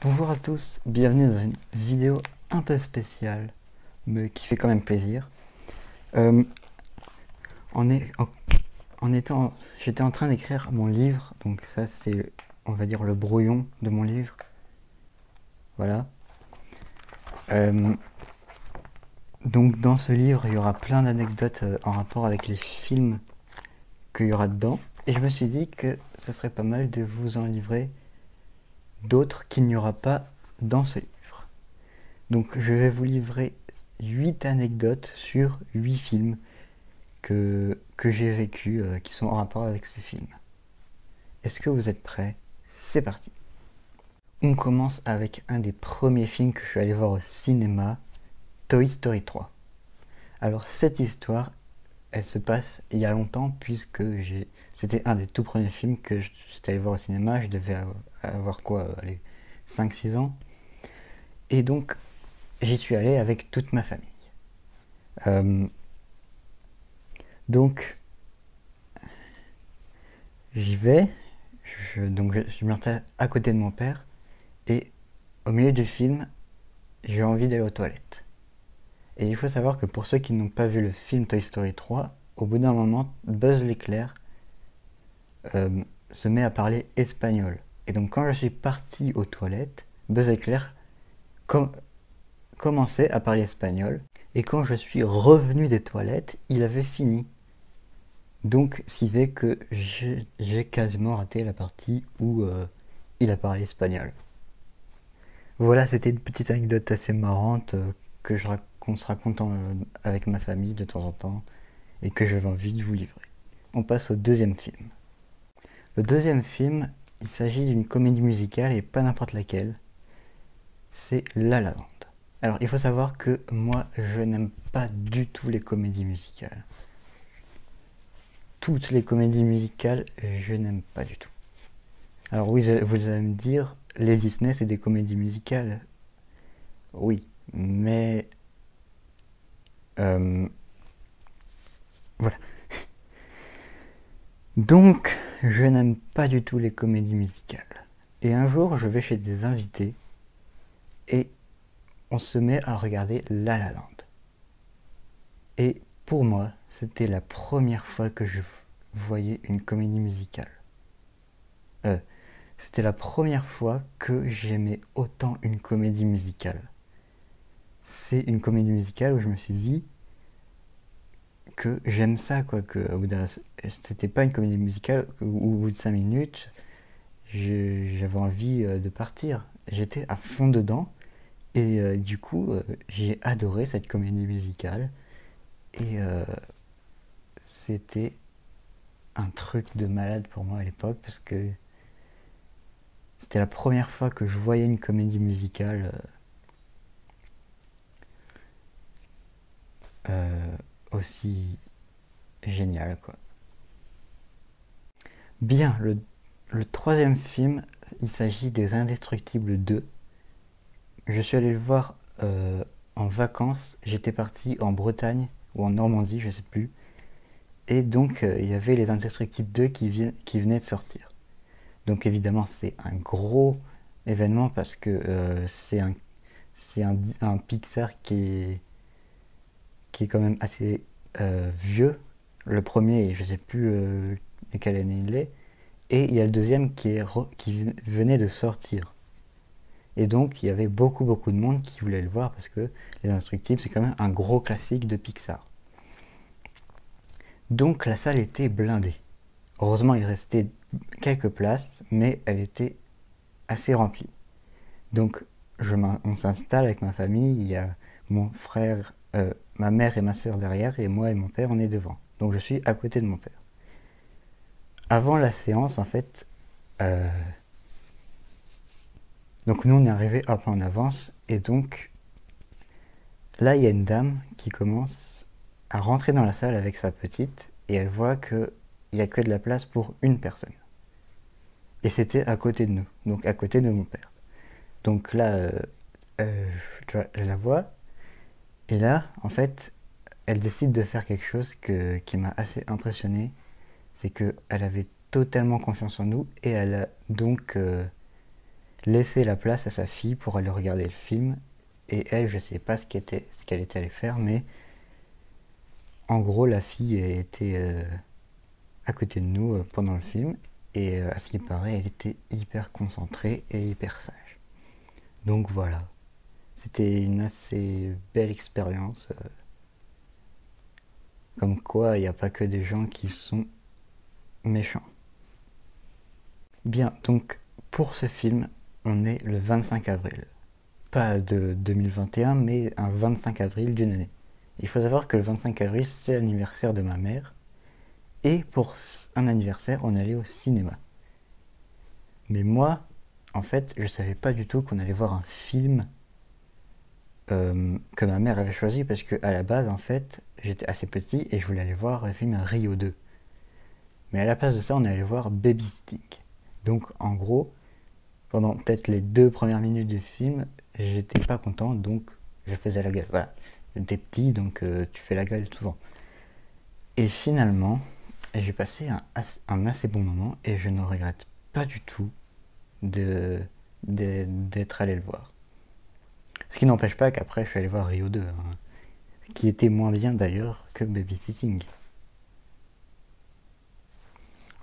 Bonjour à tous, bienvenue dans une vidéo un peu spéciale, mais qui fait quand même plaisir. J'étais en train d'écrire mon livre, donc ça c'est, on va dire, le brouillon de mon livre. Voilà. Donc dans ce livre, il y aura plein d'anecdotes en rapport avec les films qu'il y aura dedans. Et je me suis dit que ça serait pas mal de vous en livrer d'autres qu'il n'y aura pas dans ce livre. Donc je vais vous livrer 8 anecdotes sur 8 films que j'ai vécu, qui sont en rapport avec ces films. Est-ce que vous êtes prêts? C'est parti. On commence avec un des premiers films que je suis allé voir au cinéma, Toy Story 3. Alors cette histoire, elle se passe il y a longtemps puisque c'était un des tout premiers films que j'étais allé voir au cinéma. Je devais avoir quoi, les 5-6 ans. Et donc j'y suis allé avec toute ma famille. Donc j'y vais, je m'installe à côté de mon père et au milieu du film, j'ai envie d'aller aux toilettes. Et il faut savoir que pour ceux qui n'ont pas vu le film Toy Story 3, au bout d'un moment, Buzz l'éclair se met à parler espagnol. Et donc quand je suis parti aux toilettes, Buzz l'éclair commençait à parler espagnol. Et quand je suis revenu des toilettes, il avait fini. Donc, ce qui fait que j'ai quasiment raté la partie où il a parlé espagnol. Voilà, c'était une petite anecdote assez marrante qu'on se raconte avec ma famille de temps en temps et que j'avais envie de vous livrer. On passe au deuxième film. Le deuxième film, il s'agit d'une comédie musicale et pas n'importe laquelle. C'est La La Land. Alors, il faut savoir que moi, je n'aime pas du tout les comédies musicales. Toutes les comédies musicales, je n'aime pas du tout. Alors oui, vous allez me dire, les Disney, c'est des comédies musicales. Oui, mais... voilà. Donc, je n'aime pas du tout les comédies musicales. Et un jour, je vais chez des invités et on se met à regarder La La Land. Et pour moi, c'était la première fois que je voyais une comédie musicale. C'était la première fois que j'aimais autant une comédie musicale. C'est une comédie musicale où je me suis dit que j'aime ça, quoi. C'était pas une comédie musicale où au bout de 5 minutes, j'avais envie de partir. J'étais à fond dedans et du coup, j'ai adoré cette comédie musicale et c'était un truc de malade pour moi à l'époque parce que c'était la première fois que je voyais une comédie musicale aussi géniale, quoi. Bien, le troisième film, il s'agit des Indestructibles 2. Je suis allé le voir en vacances. J'étais parti en Bretagne ou en Normandie, je sais plus. Et donc, il y avait les Indestructibles 2 qui venaient de sortir. Donc évidemment, c'est un gros événement parce que c'est un Pixar qui est quand même assez vieux. Le premier, je sais plus quelle année il est. Et il y a le deuxième qui venait de sortir. Et donc, il y avait beaucoup de monde qui voulait le voir parce que Les Indestructibles, c'est quand même un gros classique de Pixar. Donc, la salle était blindée. Heureusement, il restait quelques places, mais elle était assez remplie. Donc, on s'installe avec ma famille. Il y a mon frère, ma mère et ma soeur derrière, et moi et mon père, on est devant. Donc, je suis à côté de mon père. Avant la séance, en fait, donc nous on est arrivé un peu en avance et donc là il y a une dame qui commence à rentrer dans la salle avec sa petite et elle voit qu'il n'y a que de la place pour une personne. Et c'était à côté de nous, donc à côté de mon père. Donc là, je la vois et là, en fait, elle décide de faire quelque chose qui m'a assez impressionné. C'est qu'elle avait totalement confiance en nous et elle a donc laissé la place à sa fille pour aller regarder le film. Et elle, je sais pas ce qu'elle était allée faire, mais en gros, la fille était à côté de nous pendant le film. Et à ce qui paraît, elle était hyper concentrée et hyper sage. Donc voilà, c'était une assez belle expérience. Comme quoi, il n'y a pas que des gens qui sont méchants. Bien, donc pour ce film, on est le 25 avril. Pas de 2021, mais un 25 avril d'une année. Il faut savoir que le 25 avril, c'est l'anniversaire de ma mère. Et pour un anniversaire, on allait au cinéma. Mais moi, en fait, je savais pas du tout qu'on allait voir un film que ma mère avait choisi parce que à la base, en fait, j'étais assez petit et je voulais aller voir le film Rio 2. Mais à la place de ça, on allait voir Babysitting. Donc, en gros, pendant peut-être les 2 premières minutes du film, j'étais pas content, donc je faisais la gueule. Voilà, j'étais petit, donc tu fais la gueule souvent. Et finalement, j'ai passé un assez bon moment et je ne regrette pas du tout d'être allé le voir. Ce qui n'empêche pas qu'après, je suis allé voir Rio 2, hein, qui était moins bien d'ailleurs que Babysitting.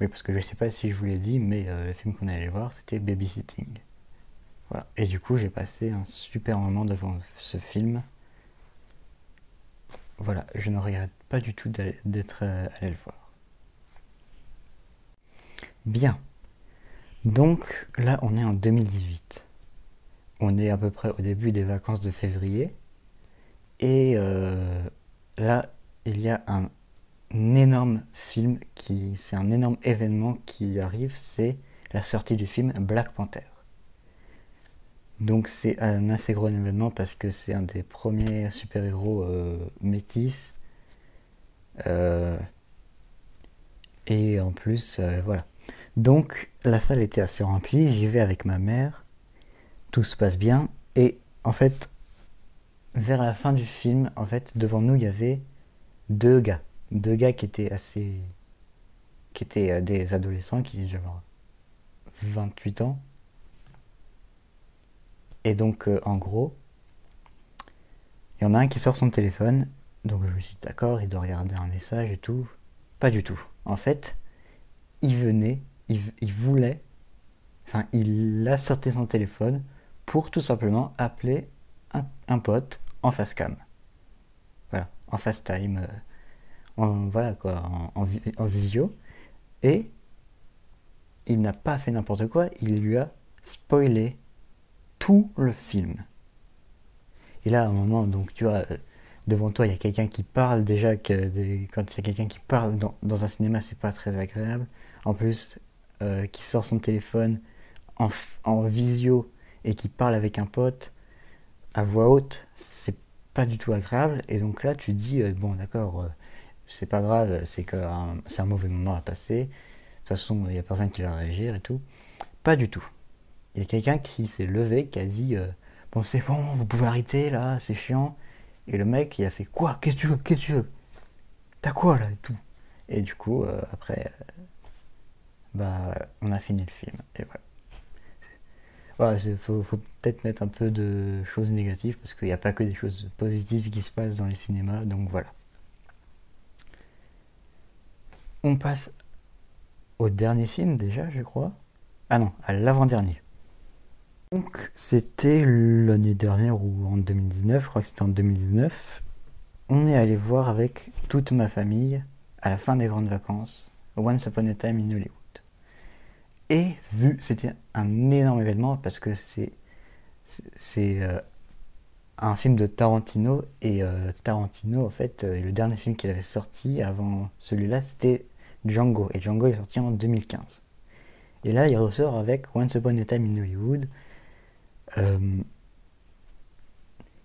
Oui, parce que je sais pas si je vous l'ai dit, mais le film qu'on allait voir, c'était Babysitting. Voilà. Et du coup, j'ai passé un super moment devant ce film. Voilà, je ne regrette pas du tout d'être allé le voir. Bien. Donc là, on est en 2018. On est à peu près au début des vacances de février. Et là, il y a un énorme film c'est un énorme événement qui arrive, c'est la sortie du film Black Panther. Donc c'est un assez gros événement parce que c'est un des premiers super-héros métis. Euh, et en plus, voilà. Donc la salle était assez remplie, j'y vais avec ma mère, tout se passe bien. Et en fait, vers la fin du film, en fait, devant nous, il y avait deux gars. Deux gars qui étaient des adolescents, qui devaient avoir 28 ans. Et donc, en gros, il y en a un qui sort son téléphone. Donc je me suis dit, d'accord, il doit regarder un message et tout. Pas du tout. En fait, il voulait, enfin, il a sorti son téléphone pour tout simplement appeler un pote en face cam. Voilà, en FaceTime, voilà quoi, en visio. Et il n'a pas fait n'importe quoi, il lui a spoilé tout le film. Et là, à un moment, donc tu vois, devant toi, il y a quelqu'un qui parle. Déjà, quand il y a quelqu'un qui parle dans un cinéma, c'est pas très agréable. En plus, qui sort son téléphone en, en visio et qui parle avec un pote à voix haute, c'est pas du tout agréable. Et donc là, tu dis, bon, d'accord, c'est pas grave, c'est un mauvais moment à passer. De toute façon, il y a personne qui va réagir et tout. Pas du tout. Il y a quelqu'un qui s'est levé, qui a dit bon, c'est bon, vous pouvez arrêter là, c'est chiant. Et le mec, il a fait quoi? Qu'est-ce que tu veux? Qu'est-ce que tu veux? T'as quoi là et tout? Et du coup, après, bah, on a fini le film. Et voilà. Voilà, faut peut-être mettre un peu de choses négatives parce qu'il n'y a pas que des choses positives qui se passent dans les cinémas. Donc voilà. On passe au dernier film déjà, je crois. Ah non, à l'avant-dernier. Donc c'était l'année dernière ou en 2019, je crois que c'était en 2019. On est allé voir avec toute ma famille, à la fin des grandes vacances, Once Upon a Time in Hollywood. Et c'était un énorme événement parce que c'est un film de Tarantino. Et Tarantino, en fait, le dernier film qu'il avait sorti avant celui-là, c'était Django. Et Django est sorti en 2015. Et là, il ressort avec Once Upon a Time in Hollywood, euh,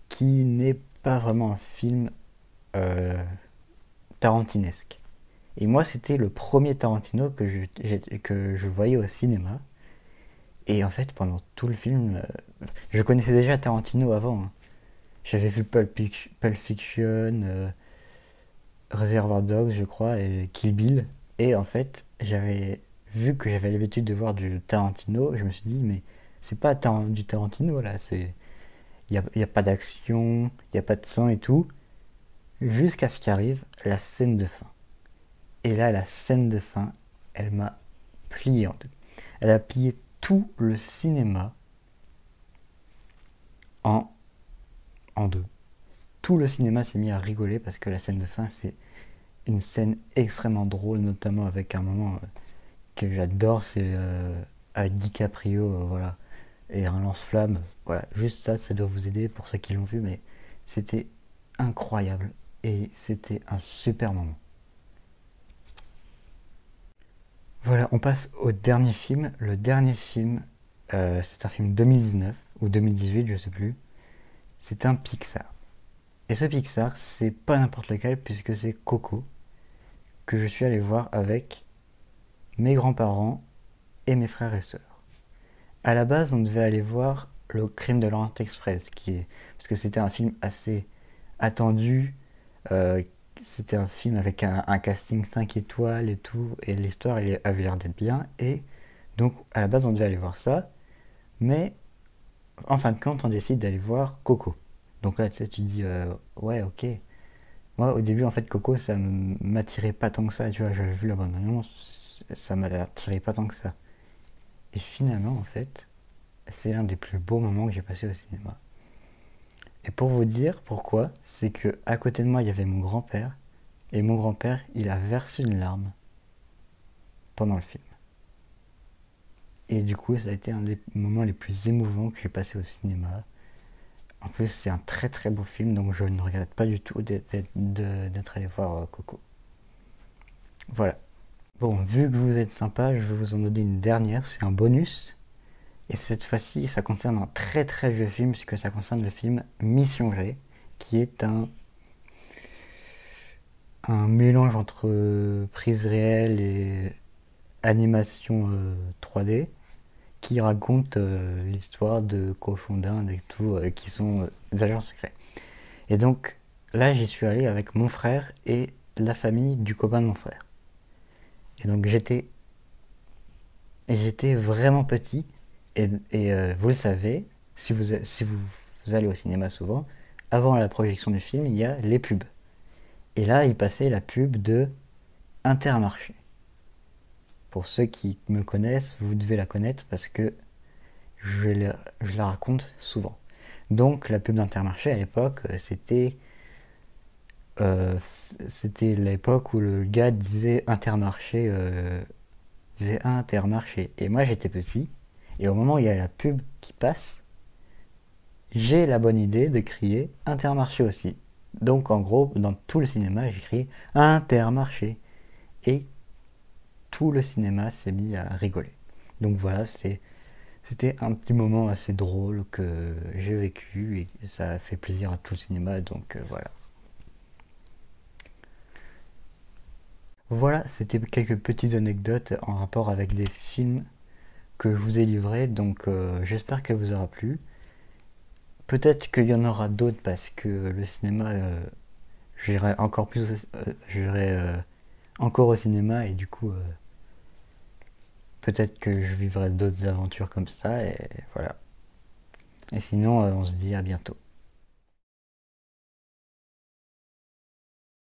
qui n'est pas vraiment un film euh, tarantinesque. Et moi, c'était le premier Tarantino que je voyais au cinéma. Et en fait, pendant tout le film, je connaissais déjà Tarantino avant, hein. J'avais vu Pulp Fiction, Reservoir Dogs, je crois, et Kill Bill. Et en fait, vu que j'avais l'habitude de voir du Tarantino, je me suis dit, mais c'est pas du Tarantino là, y a pas d'action, il y a pas de sang et tout, jusqu'à ce qu'arrive la scène de fin. Et là, la scène de fin, elle m'a plié en deux. Elle a plié tout le cinéma en, en deux. Tout le cinéma s'est mis à rigoler parce que la scène de fin, c'est une scène extrêmement drôle, notamment avec un moment que j'adore, c'est avec DiCaprio, voilà, et un lance-flamme. Voilà, juste ça, ça doit vous aider pour ceux qui l'ont vu, mais c'était incroyable et c'était un super moment. Voilà, on passe au dernier film. Le dernier film, c'est un film 2019 ou 2018, je sais plus. C'est un Pixar. Et ce Pixar, c'est pas n'importe lequel puisque c'est Coco que je suis allé voir avec mes grands-parents et mes frères et sœurs. À la base, on devait aller voir Le Crime de l'Orient Express, parce que c'était un film assez attendu. euh, C'était un film avec un casting 5 étoiles et tout, et l'histoire elle avait l'air d'être bien. Et donc, à la base, on devait aller voir ça, mais en fin de compte, on décide d'aller voir Coco. Donc là, tu sais, tu te dis, ouais, ok. Moi, au début, en fait, Coco, ça m'attirait pas tant que ça, tu vois. J'avais vu la bande-annonce, ça m'attirait pas tant que ça. Et finalement, en fait, c'est l'un des plus beaux moments que j'ai passé au cinéma. Et pour vous dire pourquoi, c'est que à côté de moi, il y avait mon grand-père, et mon grand-père, il a versé une larme pendant le film. Et du coup, ça a été un des moments les plus émouvants que j'ai passé au cinéma. En plus, c'est un très très beau film, donc je ne regrette pas du tout d'être allé voir Coco. Voilà. Bon, vu que vous êtes sympa, je vais vous en donner une dernière, c'est un bonus. Et cette fois-ci, ça concerne un très très vieux film, puisque ça concerne le film Mission G, qui est un mélange entre prise réelle et animation 3D, qui raconte l'histoire de cochons d'Inde et tout, qui sont des agents secrets. Et donc, là, j'y suis allé avec mon frère et la famille du copain de mon frère. Et donc, j'étais vraiment petit. Et vous le savez, si vous allez au cinéma souvent, avant la projection du film, il y a les pubs. Et là, il passait la pub de Intermarché. Pour ceux qui me connaissent, vous devez la connaître parce que je la raconte souvent. Donc, la pub d'Intermarché à l'époque, c'était l'époque où le gars disait Intermarché. Et moi, j'étais petit. Et au moment où il y a la pub qui passe, j'ai la bonne idée de crier Intermarché aussi. Donc en gros, dans tout le cinéma, j'ai crié Intermarché. Et tout le cinéma s'est mis à rigoler. Donc voilà, c'était un petit moment assez drôle que j'ai vécu et ça a fait plaisir à tout le cinéma. Donc voilà. Voilà, c'était quelques petites anecdotes en rapport avec des films que je vous ai livrés. Donc j'espère qu'elle vous aura plu. Peut-être qu'il y en aura d'autres parce que le cinéma, j'irai encore au cinéma et du coup, peut-être que je vivrai d'autres aventures comme ça et voilà. Et sinon, on se dit à bientôt.